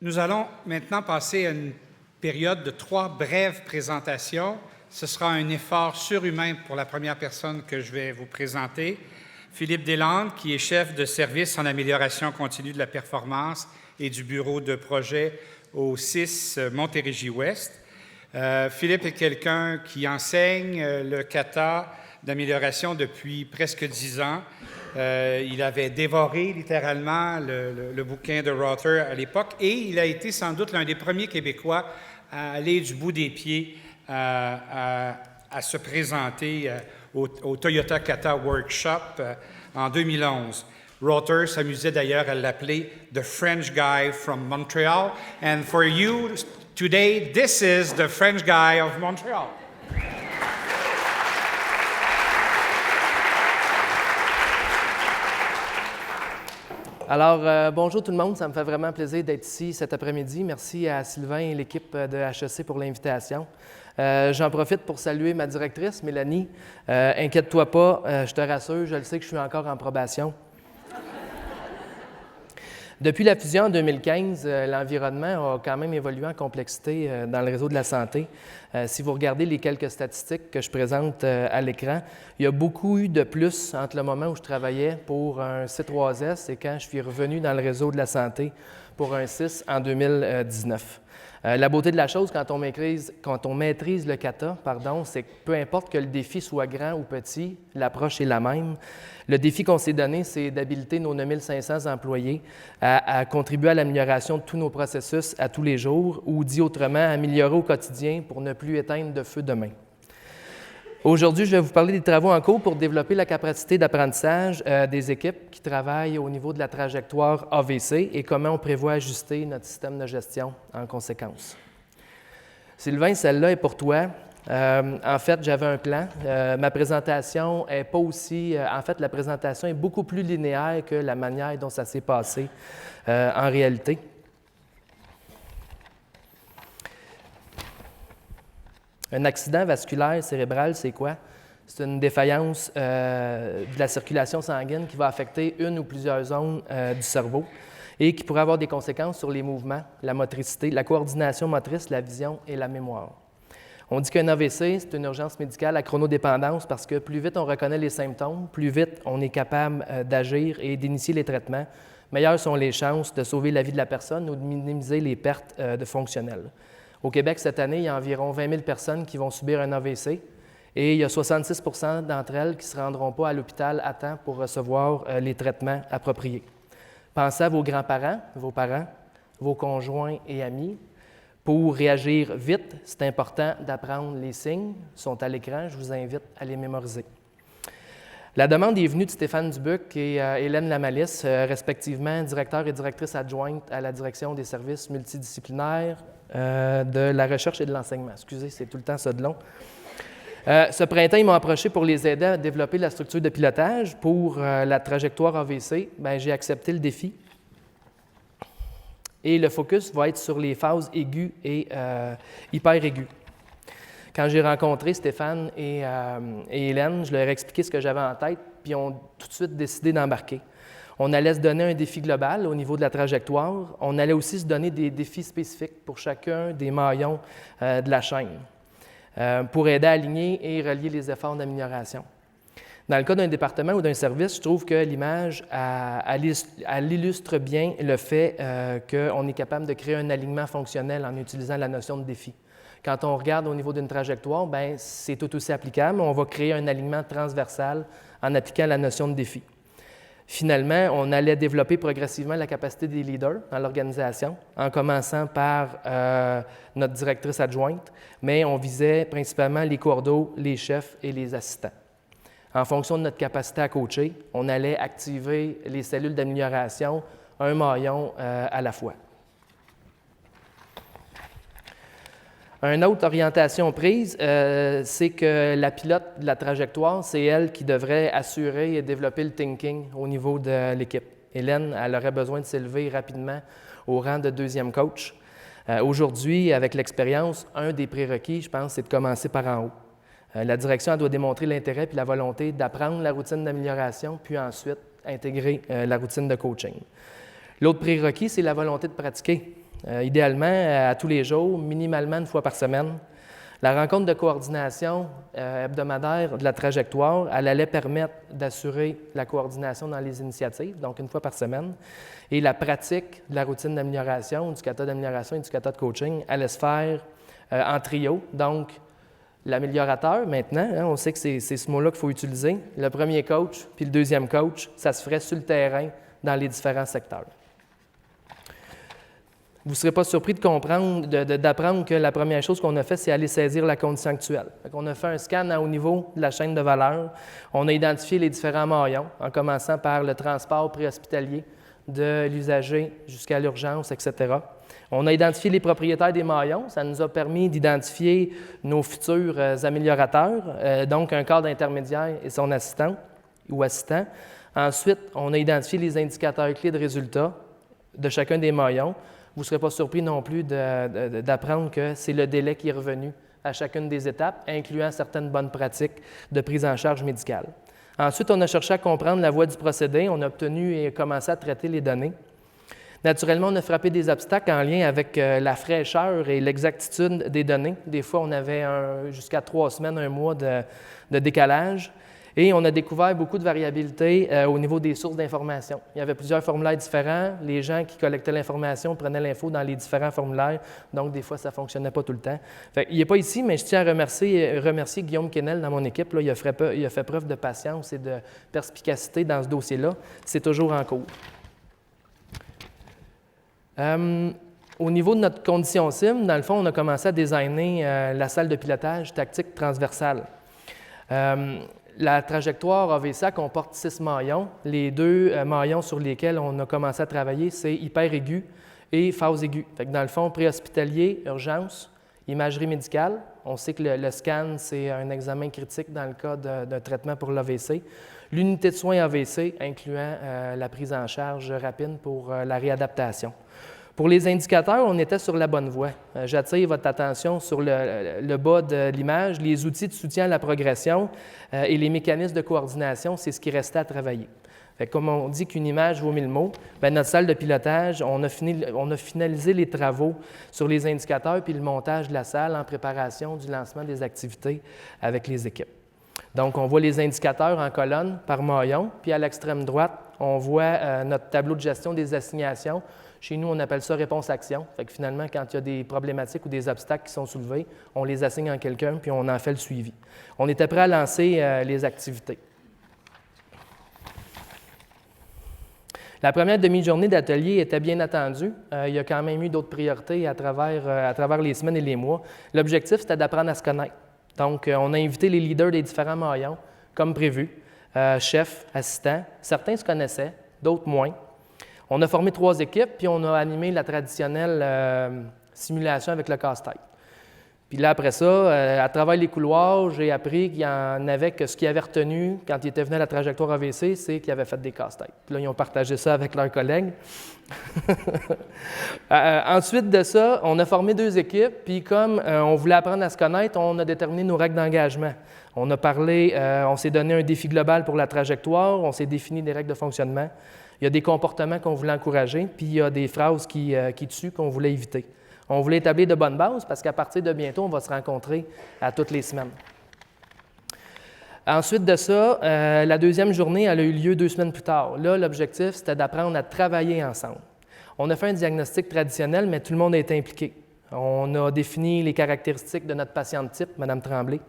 Nous allons maintenant passer à une période de 3 brèves présentations. Ce sera un effort surhumain pour la première personne que je vais vous présenter. Philippe Deslandes, qui est chef de service en amélioration continue de la performance et du bureau de projet au 6 Montérégie-Ouest. Philippe est quelqu'un qui enseigne le kata d'amélioration depuis presque 10 ans. Il avait dévoré littéralement le bouquin de Rother à l'époque et il a été sans doute l'un des premiers Québécois à aller du bout des pieds à se présenter au Toyota Kata Workshop en 2011. Rother s'amusait d'ailleurs à l'appeler « The French Guy from Montreal ». And for you, today, this is the French Guy of Montreal. Alors, bonjour tout le monde, ça me fait vraiment plaisir d'être ici cet après-midi. Merci à Sylvain et l'équipe de HEC pour l'invitation. J'en profite pour saluer ma directrice, Mélanie. Inquiète-toi pas, je te rassure, je le sais que je suis encore en probation. Depuis la fusion en 2015, l'environnement a quand même évolué en complexité dans le réseau de la santé. Si vous regardez les quelques statistiques que je présente à l'écran, il y a beaucoup eu de plus entre le moment où je travaillais pour un C3S et quand je suis revenu dans le réseau de la santé pour un 6 en 2019. La beauté de la chose, quand on maîtrise le kata, c'est que peu importe que le défi soit grand ou petit, l'approche est la même. Le défi qu'on s'est donné, c'est d'habiliter nos 9500 employés à contribuer à l'amélioration de tous nos processus à tous les jours, ou dit autrement, améliorer au quotidien pour ne plus éteindre de feu demain. Aujourd'hui, je vais vous parler des travaux en cours pour développer la capacité d'apprentissage des équipes qui travaillent au niveau de la trajectoire AVC et comment on prévoit ajuster notre système de gestion en conséquence. Sylvain, celle-là est pour toi. En fait, j'avais un plan. Ma présentation est pas aussi... en fait, la présentation est beaucoup plus linéaire que la manière dont ça s'est passé en réalité. Un accident vasculaire cérébral, c'est quoi? C'est une défaillance de la circulation sanguine qui va affecter une ou plusieurs zones du cerveau et qui pourrait avoir des conséquences sur les mouvements, la motricité, la coordination motrice, la vision et la mémoire. On dit qu'un AVC, c'est une urgence médicale à chronodépendance parce que plus vite on reconnaît les symptômes, plus vite on est capable d'agir et d'initier les traitements, meilleures sont les chances de sauver la vie de la personne ou de minimiser les pertes de fonctionnels. Au Québec, cette année, il y a environ 20 000 personnes qui vont subir un AVC et il y a 66 % d'entre elles qui ne se rendront pas à l'hôpital à temps pour recevoir les traitements appropriés. Pensez à vos grands-parents, vos parents, vos conjoints et amis. Pour réagir vite, c'est important d'apprendre les signes. Ils sont à l'écran, je vous invite à les mémoriser. La demande est venue de Stéphane Dubuc et Hélène Lamalisse, respectivement directeur et directrice adjointe à la direction des services multidisciplinaires de la recherche et de l'enseignement. Excusez, c'est tout le temps ça de long. Ce printemps, ils m'ont approché pour les aider à développer la structure de pilotage pour la trajectoire AVC. J'ai accepté le défi. Et le focus va être sur les phases aiguës et hyper aiguës. Quand j'ai rencontré Stéphane et Hélène, je leur ai expliqué ce que j'avais en tête, puis ils ont tout de suite décidé d'embarquer. On allait se donner un défi global au niveau de la trajectoire. On allait aussi se donner des défis spécifiques pour chacun des maillons de la chaîne pour aider à aligner et relier les efforts d'amélioration. Dans le cas d'un département ou d'un service, je trouve que l'image elle illustre bien le fait qu'on est capable de créer un alignement fonctionnel en utilisant la notion de défi. Quand on regarde au niveau d'une trajectoire, c'est tout aussi applicable. On va créer un alignement transversal en appliquant la notion de défi. Finalement, on allait développer progressivement la capacité des leaders dans l'organisation, en commençant par notre directrice adjointe, mais on visait principalement les coordos, les chefs et les assistants. En fonction de notre capacité à coacher, on allait activer les cellules d'amélioration, un maillon à la fois. Une autre orientation prise, c'est que la pilote de la trajectoire, c'est elle qui devrait assurer et développer le thinking au niveau de l'équipe. Hélène, elle aurait besoin de s'élever rapidement au rang de deuxième coach. Aujourd'hui, avec l'expérience, un des prérequis, je pense, c'est de commencer par en haut. La direction elle doit démontrer l'intérêt et la volonté d'apprendre la routine d'amélioration, puis ensuite intégrer la routine de coaching. L'autre prérequis, c'est la volonté de pratiquer. idéalement à tous les jours, minimalement une fois par semaine. La rencontre de coordination hebdomadaire de la trajectoire, elle allait permettre d'assurer la coordination dans les initiatives, donc une fois par semaine. Et la pratique de la routine d'amélioration, du kata d'amélioration et du kata de coaching allait se faire en trio. Donc, l'améliorateur, maintenant, on sait que c'est ce mot-là qu'il faut utiliser. Le premier coach puis le deuxième coach, ça se ferait sur le terrain dans les différents secteurs. Vous ne serez pas surpris de comprendre, d'apprendre que la première chose qu'on a fait, c'est aller saisir la condition actuelle. On a fait un scan au niveau de la chaîne de valeur. On a identifié les différents maillons, en commençant par le transport préhospitalier de l'usager jusqu'à l'urgence, etc. On a identifié les propriétaires des maillons. Ça nous a permis d'identifier nos futurs améliorateurs, donc un cadre intermédiaire et son assistant ou assistant. Ensuite, on a identifié les indicateurs clés de résultats de chacun des maillons. Vous ne serez pas surpris non plus d'apprendre que c'est le délai qui est revenu à chacune des étapes, incluant certaines bonnes pratiques de prise en charge médicale. Ensuite, on a cherché à comprendre la voie du procédé. On a obtenu et commencé à traiter les données. Naturellement, on a frappé des obstacles en lien avec la fraîcheur et l'exactitude des données. Des fois, on avait jusqu'à 3 semaines, 1 mois de décalage. Et on a découvert beaucoup de variabilité au niveau des sources d'information. Il y avait plusieurs formulaires différents. Les gens qui collectaient l'information prenaient l'info dans les différents formulaires. Donc, des fois, ça ne fonctionnait pas tout le temps. Il n'est pas ici, mais je tiens à remercier Guillaume Quesnel dans mon équipe. Là, il a fait preuve de patience et de perspicacité dans ce dossier-là. C'est toujours en cours. Au niveau de notre condition CIM, dans le fond, on a commencé à designer la salle de pilotage tactique transversale. La trajectoire AVSA comporte 6 maillons. Les 2 maillons sur lesquels on a commencé à travailler, c'est hyper aigu et phase aiguë. Dans le fond, préhospitalier, urgence, imagerie médicale. On sait que le scan, c'est un examen critique dans le cas d'un traitement pour l'AVC. L'unité de soins AVC, incluant la prise en charge rapide pour la réadaptation. Pour les indicateurs, on était sur la bonne voie. J'attire votre attention sur le bas de l'image. Les outils de soutien à la progression et les mécanismes de coordination, c'est ce qui restait à travailler. Comme on dit qu'une image vaut 1000 mots, bien, notre salle de pilotage, on a finalisé les travaux sur les indicateurs puis le montage de la salle en préparation du lancement des activités avec les équipes. Donc, on voit les indicateurs en colonne par maillon, puis à l'extrême droite, on voit notre tableau de gestion des assignations. Chez nous, on appelle ça réponse-action. Finalement, quand il y a des problématiques ou des obstacles qui sont soulevés, on les assigne en quelqu'un, puis on en fait le suivi. On était prêt à lancer les activités. La première demi-journée d'atelier était bien attendue. Il y a quand même eu d'autres priorités à travers les semaines et les mois. L'objectif, c'était d'apprendre à se connaître. Donc, on a invité les leaders des différents maillons, comme prévu, chefs, assistants. Certains se connaissaient, d'autres moins. On a formé 3 équipes, puis on a animé la traditionnelle simulation avec le casse-tête. Puis là, après ça, à travers les couloirs, j'ai appris qu'il y en avait que ce qu'ils avaient retenu quand ils étaient venus à la trajectoire AVC, c'est qu'ils avaient fait des casse-têtes. Puis là, ils ont partagé ça avec leurs collègues. Ensuite de ça, on a formé 2 équipes, puis comme on voulait apprendre à se connaître, on a déterminé nos règles d'engagement. On a parlé, on s'est donné un défi global pour la trajectoire, on s'est défini des règles de fonctionnement. Il y a des comportements qu'on voulait encourager, puis il y a des phrases qui tuent qu'on voulait éviter. On voulait établir de bonnes bases parce qu'à partir de bientôt, on va se rencontrer à toutes les semaines. Ensuite de ça, la deuxième journée, elle a eu lieu 2 semaines plus tard. Là, l'objectif, c'était d'apprendre à travailler ensemble. On a fait un diagnostic traditionnel, mais tout le monde a été impliqué. On a défini les caractéristiques de notre patiente type, Mme Tremblay.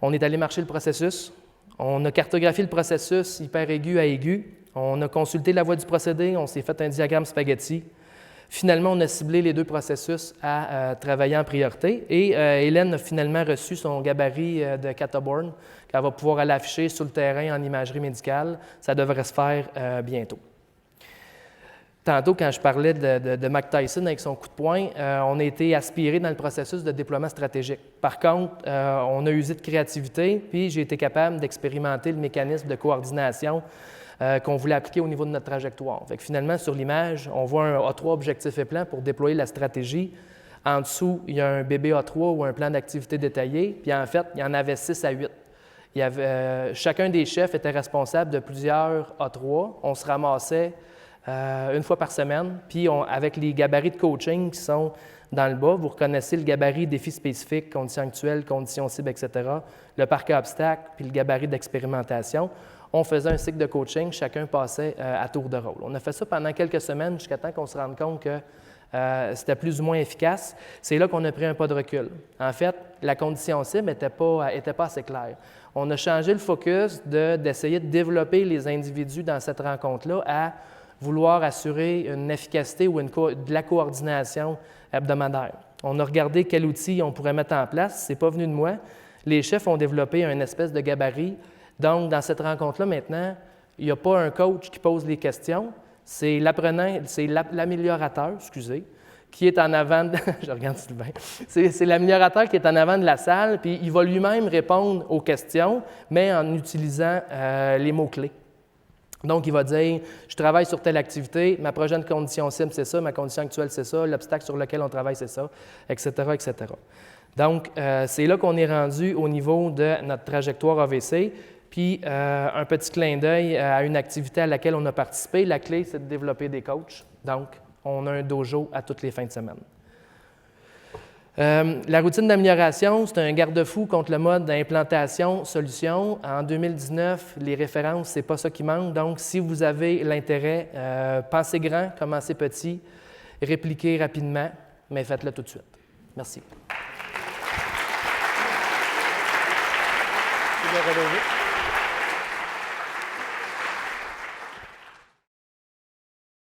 On est allé marcher le processus. On a cartographié le processus hyper aigu à aigu. On a consulté la voie du procédé. On s'est fait un diagramme spaghetti. Finalement, on a ciblé les 2 processus à travailler en priorité et Hélène a finalement reçu son gabarit de Cataborn qu'elle va pouvoir aller afficher sur le terrain en imagerie médicale. Ça devrait se faire bientôt. Tantôt, quand je parlais de Mike Tyson avec son coup de poing, on a été aspiré dans le processus de déploiement stratégique. Par contre, on a usé de créativité, puis j'ai été capable d'expérimenter le mécanisme de coordination qu'on voulait appliquer au niveau de notre trajectoire. Finalement, sur l'image, on voit un A3 objectif et plan pour déployer la stratégie. En dessous, il y a un bébé A3 ou un plan d'activité détaillé. Puis en fait, il y en avait 6 à 8. Chacun des chefs était responsable de plusieurs A3. On se ramassait une fois par semaine. Puis avec les gabarits de coaching qui sont dans le bas, vous reconnaissez le gabarit défi spécifique, conditions actuelles, conditions cibles, etc., le parcours obstacle, puis le gabarit d'expérimentation. On faisait un cycle de coaching, chacun passait à tour de rôle. On a fait ça pendant quelques semaines jusqu'à temps qu'on se rende compte que c'était plus ou moins efficace. C'est là qu'on a pris un pas de recul. En fait, la condition cible n'était pas assez claire. On a changé le focus d'essayer de développer les individus dans cette rencontre-là à vouloir assurer une efficacité ou de la coordination hebdomadaire. On a regardé quel outil on pourrait mettre en place. Ce n'est pas venu de moi. Les chefs ont développé un espèce de gabarit. Donc, dans cette rencontre-là, maintenant, il n'y a pas un coach qui pose les questions. C'est l'apprenant, c'est l'améliorateur, qui est en avant de... Je regarde Sylvain. C'est l'améliorateur qui est en avant de la salle, puis il va lui-même répondre aux questions, mais en utilisant les mots-clés. Donc, il va dire, je travaille sur telle activité, ma prochaine condition cible, c'est ça, ma condition actuelle, c'est ça, l'obstacle sur lequel on travaille, c'est ça, etc., etc. Donc, c'est là qu'on est rendu au niveau de notre trajectoire AVC. Puis, un petit clin d'œil à une activité à laquelle on a participé. La clé, c'est de développer des coachs. Donc, on a un dojo à toutes les fins de semaine. La routine d'amélioration, c'est un garde-fou contre le mode d'implantation-solution. En 2019, les références, ce n'est pas ça qui manque. Donc, si vous avez l'intérêt, pensez grand, commencez petit, répliquez rapidement, mais faites-le tout de suite. Merci. Tu l'as relevé?